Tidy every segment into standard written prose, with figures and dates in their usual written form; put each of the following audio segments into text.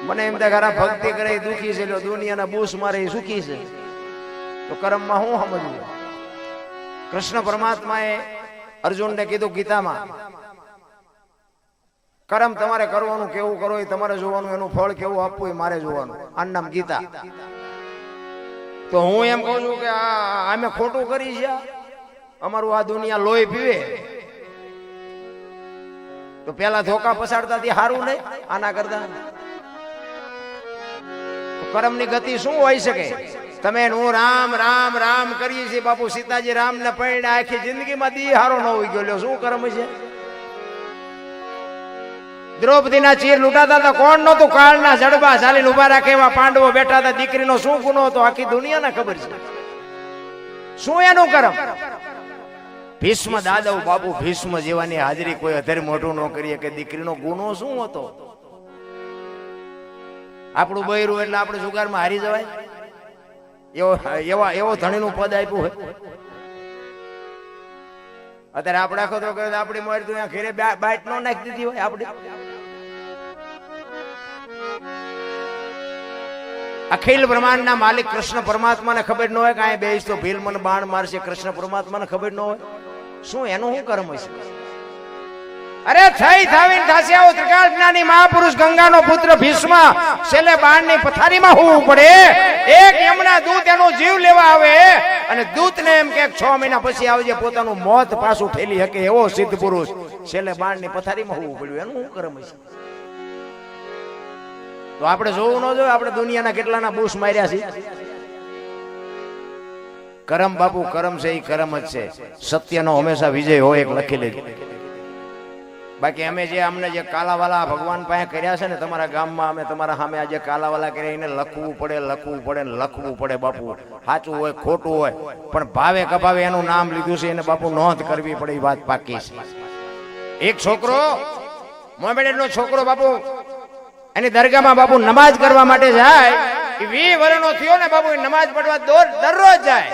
મને એમ થાય ભક્તિ કરે દુખી છે, દુનિયાના બૂસ મારે એ સુખી છે, તો કર્મમાં હું સમજવું? કૃષ્ણ પરમાત્માએ અર્જુનને કીધું ગીતામાં, કર્મ તમારે કરવાનું, કેવું કરો એ તમારે જોવાનું, એનું ફળ કેવું આપવું એ મારે જોવાનું. આનું નામ ગીતા. તો હું એમ કહું છું કે અમે ખોટું કરી છે, અમારું આ દુનિયા લોહી પીવે, તો પેલા ધોકા પસાડતા સારું નહીં આના કરતા? કર્મની ગતિ શું હોય શકે? તમે હું રામ રામ રામ કરીએ છીએ બાપુ, સીતાજી રામ ને પૈણે આખી જિંદગીમાં દી હારો ન હોઈ ગયો, શું કર્મ છે? દ્રૌપદીના ચીર લૂંટાતા હતા, કોણ નતું? કાળના જડબા ચાલીને ઉભા રાખે એવા પાંડવો બેઠા હતા. દીકરીનો શું ગુનો હતો આખી દુનિયાને ખબર છે. શું એનું કર્મ? ભીષ્મ દાદવ બાપુ, ભીષ્મ જેવાની હાજરી કોઈ અધર મોઢું ન કરીએ કે દીકરીનો ગુનો શું હતો? આપણું બૈરું એટલે આપણે જુગારમાં હારી જવાય? એવો ધણીનું પદ આપ્યું હોય. અત્યારે આપણે આખો તો આપણી મોર તો ઘેરે બાઈટ નો નાખી દીધી હોય આપડી. અખિલ બ્રહ્માંડના માલિક કૃષ્ણ પરમાત્માને ખબર ન હોય કે આ બેસ તો ભીલ મને બાણ મારશે, કૃષ્ણ પરમાત્માને ખબર ન હોય? શું એનું શું કર્મ હશે? અરે થઈ થાવીને થાશે આવો ત્રિકાળ જ્ઞાની મહાપુરુષ ગંગાનો પુત્ર ભીષ્મ છેલ્લે બાણની પથારીમાં હોવું પડે. એક યમના દૂત એનો જીવ લેવા આવે અને દૂતને એમ કે 6 મહિના પછી આવજે, પોતાનું મોત પાછું ઠેલી શકે એવો સિદ્ધ પુરુષ છેલ્લે બાણની પથારીમાં હોવું પડ્યું. એનું શું કર્મ છે? તો આપણે જોવું ન જોઈએ આપણે દુનિયાના કેટલાના બૂસ માર્યા છે? કરમ બાપુ, કરમ છે એ કરમ જ છે. સત્યનો હંમેશા વિજય હોય એક લખી લેજો. બાકી અમે જે અમને જે કાલાવાલા ભગવાન પાસે કર્યા છે ને, તમારા ગામમાં અમે તમારા સામે આજે કાલાવાલા કર્યા, એને લખવું પડે લખવું પડે બાપુ. સાચું હોય ખોટું હોય પણ ભાવે કભાવે એનું નામ લીધું છે એને બાપુ નોંધ કરવી પડે, એ વાત પાકી છે. એક છોકરો, મોમેડન નો છોકરો બાપુ, એની દરગાહમાં બાપુ નમાજ કરવા માટે જાય. 20 વર્ષનો થયો ને બાપુ, નમાજ પડવા દરરોજ જાય.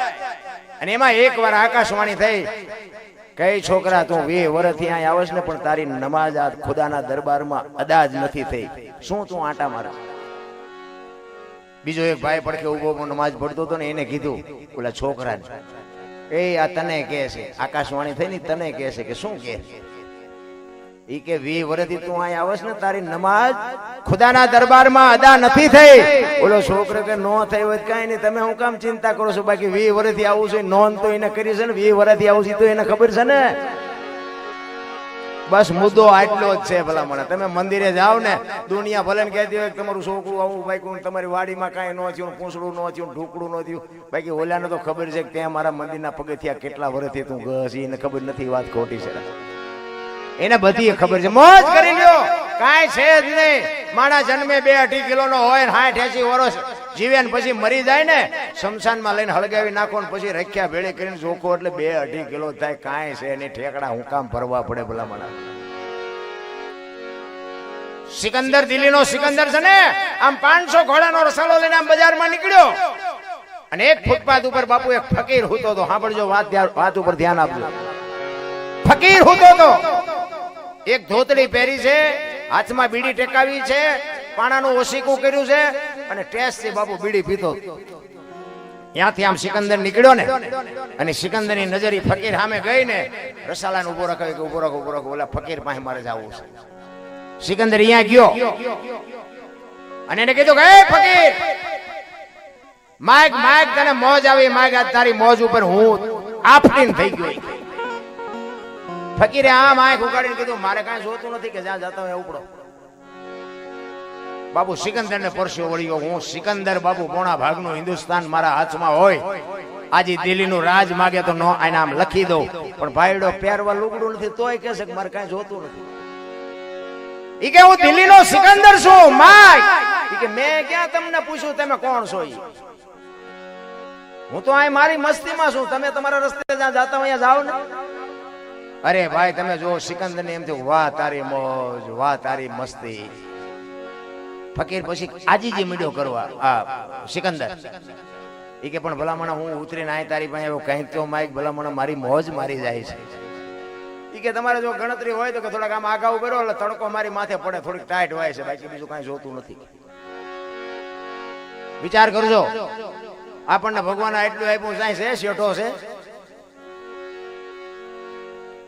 અને એમાં એકવાર આકાશવાણી થઈ, કઈ છોકરા તું 20 વર્ષથી અહીં આવશ ને પણ તારી નમાજ આ ખુદાના દરબારમાં અદા જ નથી થઈ, શું તું આટા મારે? બીજો એક ભાઈ પડખે ઉભો નમાજ પડતો હતો ને, એને કીધું ઓલા છોકરાને, એ આ તને કહે છે, આકાશવાણી થઈ ને તને કહે છે કે શું કહે? ઈ કે 20 વર્ષથી તું અહીં આવશ ને તારી નમાજ ખુદાના દરબારમાં અદા નથી થઈ. ઓલો છોકરો કે નો થઈ હોય કઈ નહીં, તમે હું કામ ચિંતા કરો છો? બાકી 20 વર્ષથી આવું છે, નોંધ તો એને કરી છે ને, 20 વર્ષથી આવું છે તો એને ખબર છે ને. બસ મુદ્દો આટલો જ છે. ભલા મને તમે મંદિરે જાઓ ને, દુનિયા ભલે ને કહેતી હોય કે તમારું છોકરું આવું ભાઈ, તમારી વાડીમાં કાંઈ ન થયું, પૂંછડું ન થયું, ઢોકળું ન થયું, બાકી ઓલાને તો ખબર છે કે ત્યાં મારા મંદિરના પગથિયા કેટલા વર્ષથી તું ગઈ, એને ખબર નથી. વાત ખોટી છે, એને બધી ખબર છે. મોજ કરી લ્યો, કાંઈ છે જ નહીં. માણા જન્મે 2-2.5 કિલોનો હોય ને 60-80 વર્ષ જીવે ને પછી મરી જાય ને, શમશાનમાં લઈને હળગાવી નાખો ને પછી રખ્યા ભેળી કરીને જોખો એટલે 2-2.5 કિલો થાય. કાંઈ છે એની ઠેકડા હું કામ ભરવા પડે ભલા માણા? સિકંદર, દિલ્હીનો સિકંદર છે ને, આમ 500 ઘોડાનો રસાલો લઈને આમ બજારમાં નીકળ્યો અને એક ફૂટપાથ ઉપર બાપુ એક ફકીર હોતો હતો. સાંભળજો વાત ઉપર ધ્યાન આપજો. ફકીર હોતો હતો, એક ધોતડી પહેરી છે, હાથમાં બીડી ટેકાવી છે, પાણાનું ઓશીકું કર્યું છે અને ટેસ્ટ થી બાપુ બીડી પીતો. ત્યાંથી આમ સિકંદર નીકળ્યો ને, અને સિકંદરની નજર ફકીર સામે ગઈ ને, રસાલાને ઉભો રાખ્યો કે ઉભો રાખો, ઓલા ફકીર પાસે મારે જવું છે. સિકંદર અહીંયા ગયો અને એને કીધું કે એ ફકીર, માગ તને મોજ આવી, માગ આજ તારી મોજ ઉપર હું આફતીન થઈ ગયો. ફકીરે આમ આંખ ઉગાડીને કીધું મારે કાંઈ જોતું નથી, કે જ્યાં જતા હોય ઉપડો. બાબુ સિકંદર ને પરસ્યો વળ્યો. હું સિકંદર બાબુ, પોણા ભાગનું હિન્દુસ્તાન મારા હાથમાં હોય, આજે દિલ્હીનું રાજ માગે તો નો આને આમ લખી દઉં, પણ ભાઈડો પહેરવા લુગડું નથી તોય કહે છે કે મારે કાંઈ જોતું નથી. ઈ કે હું દિલ્હીનો સિકંદર છું માગ. ઈ કે મેં ક્યાં તમને પૂછ્યું તમે કોણ છો? હું તો અહીં મારી મસ્તીમાં છું, તમે તમારા રસ્તે જ્યાં જતા હોય જાઓ ને. અરે ભાઈ તમે જો સિકંદર ને એમ થયું, વાહ તારી મોજ, વાહ તારી મસ્તી. ફકીર પછી આજીજી મીડ્યો કરવા આ સિકંદર. એ કે પણ ભલામણા હું ઉતરીને આય તારી પાસે કઈ તો માઈક, ભલામણા મારી મોજ મારી જાય છે. એ કે તમારે જો ગણતરી હોય તો કે થોડાક આમ આઘા ઉભો એટલે તડકો મારી માથે પડે, થોડીક ટાઈટ હોય છે, બાકી બીજું કાંઈ જોતું નથી. વિચાર કરજો, આપણને ભગવાન એટલું આપ્યું સાંઈ છે, શેઠો છે.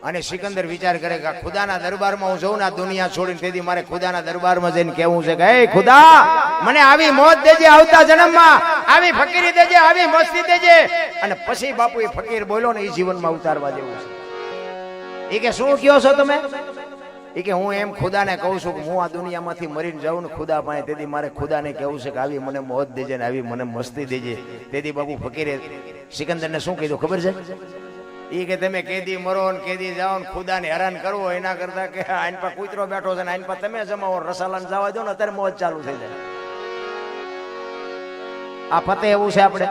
અને સિકંદર વિચાર કરે કે ખુદાના દરબારમાં હું જઉં ને આ દુનિયા છોડીને, તેથી મારે ખુદાના દરબારમાં જઈને કેવું છે કે હે ખુદા, મને આવી મોત દેજે આવતા જન્મમાં, આવી ફકીરી દેજે, આવી મસ્તી દેજે. અને પછી બાપુ એ ફકીર બોલ્યો ને એ જીવનમાં ઉતારવા જેવું છે. એ કે શું કયો છો તમે? એ કે હું એમ ખુદાને કહું છું કે હું આ દુનિયામાંથી મરીને જાઉં ને ખુદા પાસે, તેથી મારે ખુદાને કહેવું છે કે આવી મને મોત દેજે ને આવી મને મસ્તી દેજે. તેથી બાપુ ફકીરે સિકંદરને શું કીધું ખબર છે? એ કે તમે કેદી મરો ને કેદી જાઓ ને ખુદાને હેરાન કરવો એના કરતા કે આઈન પર કૂતરો બેઠો છે ને આઈન પર તમે જમાવો, રસાલાને જવા દો ને અત્યારે મોજ ચાલુ થઈ જાય. આ ફતે એવું છે આપણે.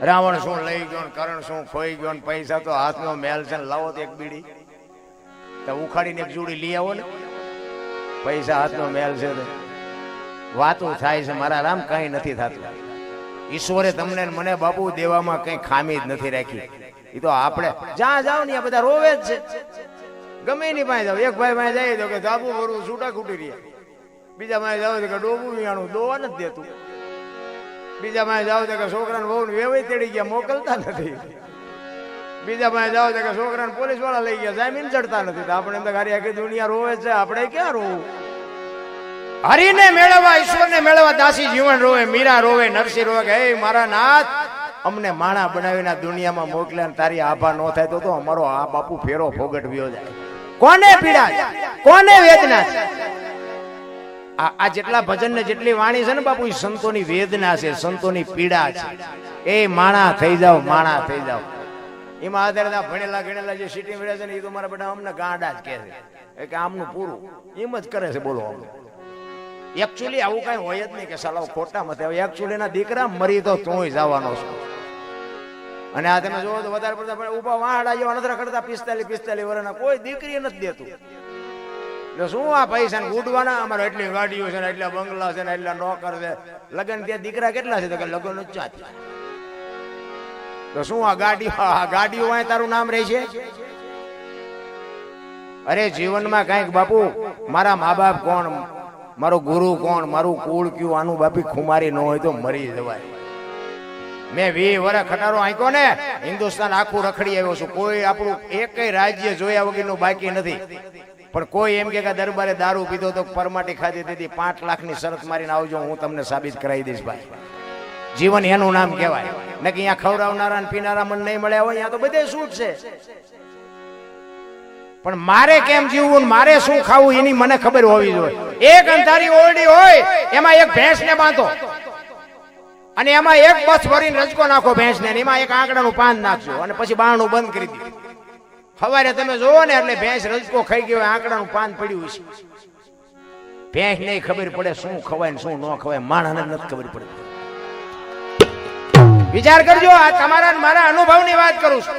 રાવણ શું લઈ ગયો ને કરણ શું ખોઈ ગયો ને પૈસા તો હાથનો મેલ છે ને લાવો તો એક બીડી તો ઉખાડીને એક જોડી લઈ આવો ને, પૈસા હાથનો મેલ છે વાતું થાય છે. મારા રામ કઈ નથી થતું. ઈશ્વરે તમને મને બાપુ દેવામાં કઈ ખામી જ નથી રાખી. એ તો આપણે જ્યાં જાવ ને બધા રોવે જ છે. ગમે એની પાસે જાવ, એક ભાઈ પાસે જાય તો કે ધાબુ ભરવું છૂટા ખૂટી રહ્યા, બીજા પાસે જાવ તો કે ડોબું વિયાણું દોવા નથી દેતું, બીજા પાસે જાવ તો કે છોકરાને બહુ વેવાઈ તેડી ગયા મોકલતા નથી, બીજા પાસે જાવ તો કે છોકરાને પોલીસ વાળા લઈ ગયા જામીન ચડતા નથી. તો આપણે એમ તો ગાડી આખી દુનિયા રોવે છે, આપણે ક્યાં રોવું? હરિને મેળવવા, ઈશ્વરને મેળવવા દાસી જીવન રોવે, મીરા રોવે, નરસિંહ રોવે કે હે મારા નાથ, અમને માણા બનાવીને દુનિયામાં મોકલ્યા ને તારી આભા ન થાય તો અમારો આ બાપુ ફેરો ફોગટવ્યો જાય. કોને પીડા છે, કોને વેદના છે? આ જેટલા ભજન ને જેટલી વાણી છે ને બાપુ, એ સંતોની વેદના છે, સંતોની પીડા છે. એ માણા થઈ જાવ, માણા થઈ જાવ. એમાં આધારે ભણેલા ગણેલા જે સિટી મળે છે ને, એ તો મારા બધા અમને ગાંડા જ કહે છે કે આમનું પૂરું એમ જ કરે છે. બોલો, એકચ્યુઅલી આવું કઈ હોય જ નહીં કે સાલાવ ખોટા મતે. એકચ્યુઅલી ના દીકરા મરી તો તું જવાનો છો. અને આ તમે જોવો તો વધારે પડતા ઉભા વાહડા જેવા નજર કરતા 45 વર્ષના કોઈ દીકરી નથી દેતું. એટલે શું આ પૈસા ને ગુડવાના? અમારે એટલી ગાડીઓ છે ને, એટલા બંગલા છે ને, એટલા નોકર છે. લગ્ન ત્યાં દીકરા કેટલા છે? તો કે લગ્ન જ ચાચ. તો શું આ ગાડીઓ વાય તારું નામ રહે છે? અરે જીવનમાં કઈક બાપુ, મારા મા બાપ કોણ, મારો ગુરુ કોણ, મારું કુળ કયું, આનું બાપી ખુમારી ન હોય તો મરી જવાય. મેં 20 વર્ષ ખટારો આંક્યો ને, હિન્દુસ્તાન આખું રખડી આવ્યો છું. કોઈ આપણું એક રાજ્ય જોયા વગરનું બાકી નથી. પણ કોઈ એમ કે દરબારે દારૂ પીધો તો પરમાટી ખાધી તેથી 5 લાખની શરત મારીને આવજો, હું તમને સાબિત કરાવી દઈશ. ભાઈ જીવન એનું નામ કહેવાય ને કે અહીંયા ખવડાવનારા ને પીનારા મન નહીં મળ્યા હોય, અહીંયા તો બધે છૂટ છે. પણ મારે કેમ જીવવું, મારે શું ખાવું એની મને ખબર હોવી જોઈએ. એક અંધારી ઓરડી હોય, એમાં એક ભેંસને બાંધો અને એમાં એક બસ ભરીને રજકો નાખો ભેંસને, એમાં એક આંકડાનું પાન નાખજો અને પછી બારણું બંધ કરી દો. સવારે તમે જોવો ને એટલે ભેંસ રજકો ખાઈ ગયો, આંકડાનું પાન પડ્યું છે. ભેંસ નહીં ખબર પડે શું ખવાય ને શું ન ખવાય, માણસને નથી ખબર પડે. વિચાર કરજો, આ તમારા મારા અનુભવની વાત કરું છું.